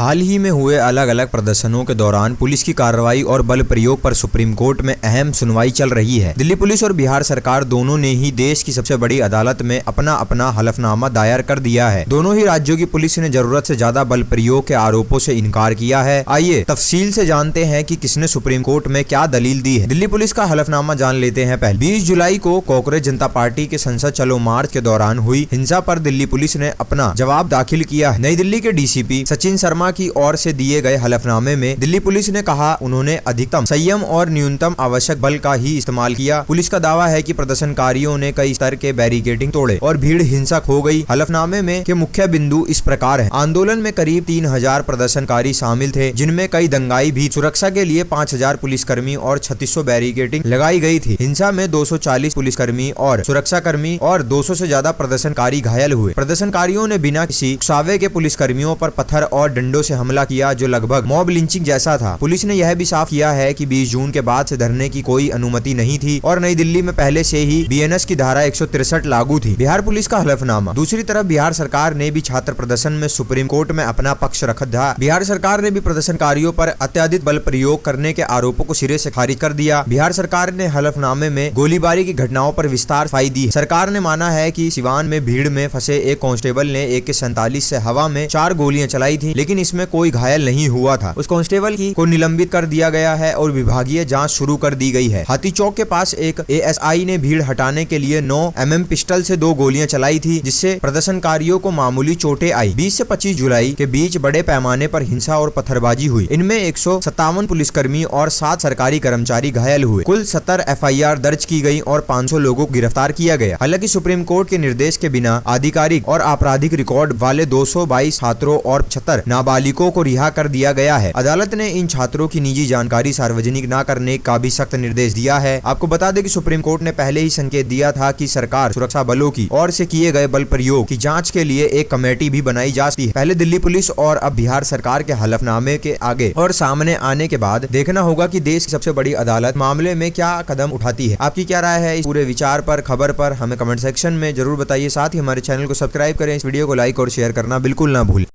हाल ही में हुए अलग अलग प्रदर्शनों के दौरान पुलिस की कार्रवाई और बल प्रयोग पर सुप्रीम कोर्ट में अहम सुनवाई चल रही है। दिल्ली पुलिस और बिहार सरकार दोनों ने ही देश की सबसे बड़ी अदालत में अपना अपना हलफनामा दायर कर दिया है। दोनों ही राज्यों की पुलिस ने जरूरत से ज्यादा बल प्रयोग के आरोपों से इनकार किया है। आइए तफसील से जानते हैं कि किसने सुप्रीम कोर्ट में क्या दलील दी है। दिल्ली पुलिस का हलफनामा जान लेते हैं। पहले 20 जुलाई को कांग्रेस जनता पार्टी के संसद चलो मार्च के दौरान हुई हिंसा पर दिल्ली पुलिस ने अपना जवाब दाखिल किया है। नई दिल्ली के डीसीपी सचिन शर्मा की ओर से दिए गए हलफनामे में दिल्ली पुलिस ने कहा उन्होंने अधिकतम संयम और न्यूनतम आवश्यक बल का ही इस्तेमाल किया। पुलिस का दावा है कि प्रदर्शनकारियों ने कई स्तर के बैरिकेडिंग तोड़े और भीड़ हिंसक हो गई। हलफनामे में के मुख्य बिंदु इस प्रकार है। आंदोलन में करीब 3000 प्रदर्शनकारी शामिल थे, जिनमें कई दंगाई भी। सुरक्षा के लिए 5000 पुलिसकर्मी और 3600 बैरिकेडिंग लगाई गई थी। हिंसा में 240 पुलिसकर्मी और सुरक्षाकर्मी और 200 से ज्यादा प्रदर्शनकारी घायल हुए। प्रदर्शनकारियों ने बिना किसी उकसावे के पुलिसकर्मियों पर पत्थर और डंडों से हमला किया, जो लगभग मॉब लिंचिंग जैसा था। पुलिस ने यह भी साफ किया है कि 20 जून के बाद से धरने की कोई अनुमति नहीं थी और नई दिल्ली में पहले से ही बीएनएस की धारा 163 लागू थी। बिहार पुलिस का हलफनामा। दूसरी तरफ बिहार सरकार ने भी छात्र प्रदर्शन में सुप्रीम कोर्ट में अपना पक्ष रखा था। बिहार सरकार ने भी प्रदर्शनकारियों पर अत्यधिक बल प्रयोग करने के आरोपों को सिरे से खारिज कर दिया। बिहार सरकार ने हलफनामे में गोलीबारी की घटनाओं पर विस्तार सफाई दी। सरकार ने माना है कि सिवान में भीड़ में फंसे एक कांस्टेबल ने AK-47 से हवा में 4 गोलियां चलाई थी, लेकिन इसमें कोई घायल नहीं हुआ था। उस कांस्टेबल को निलंबित कर दिया गया है और विभागीय जांच शुरू कर दी गई है। हाथी चौक के पास एक ASI ने भीड़ हटाने के लिए 9 mm पिस्टल से 2 गोलियां चलाई थी, जिससे प्रदर्शनकारियों को मामूली चोटें आई। 20 से 25 जुलाई के बीच बड़े पैमाने पर हिंसा और पत्थरबाजी हुई। इनमें 157 पुलिसकर्मी और 7 सरकारी कर्मचारी घायल हुए। कुल 70 FIR दर्ज की गई और 500 लोगों को गिरफ्तार किया गया। हालांकि सुप्रीम कोर्ट के निर्देश के बिना आधिकारिक और आपराधिक रिकॉर्ड वाले 222 छात्रों और 75 नाबालिगों को रिहा कर दिया गया है। अदालत ने इन छात्रों की निजी जानकारी सार्वजनिक न करने का भी सख्त निर्देश दिया है। आपको बता दें कि सुप्रीम कोर्ट ने पहले ही संकेत दिया था कि सरकार सुरक्षा बलों की ओर से किए गए बल प्रयोग की जांच के लिए एक कमेटी भी बनाई जा सकती है। पहले दिल्ली पुलिस और अब बिहार सरकार के हलफनामे के आगे और सामने आने के बाद देखना होगा कि देश की सबसे बड़ी अदालत मामले में क्या कदम उठाती है। आपकी क्या राय है इस पूरे विचार पर, खबर पर हमें कमेंट सेक्शन में जरूर बताइए। साथ ही हमारे चैनल को सब्सक्राइब करें, इस वीडियो को लाइक और शेयर करना बिल्कुल ना भूलें।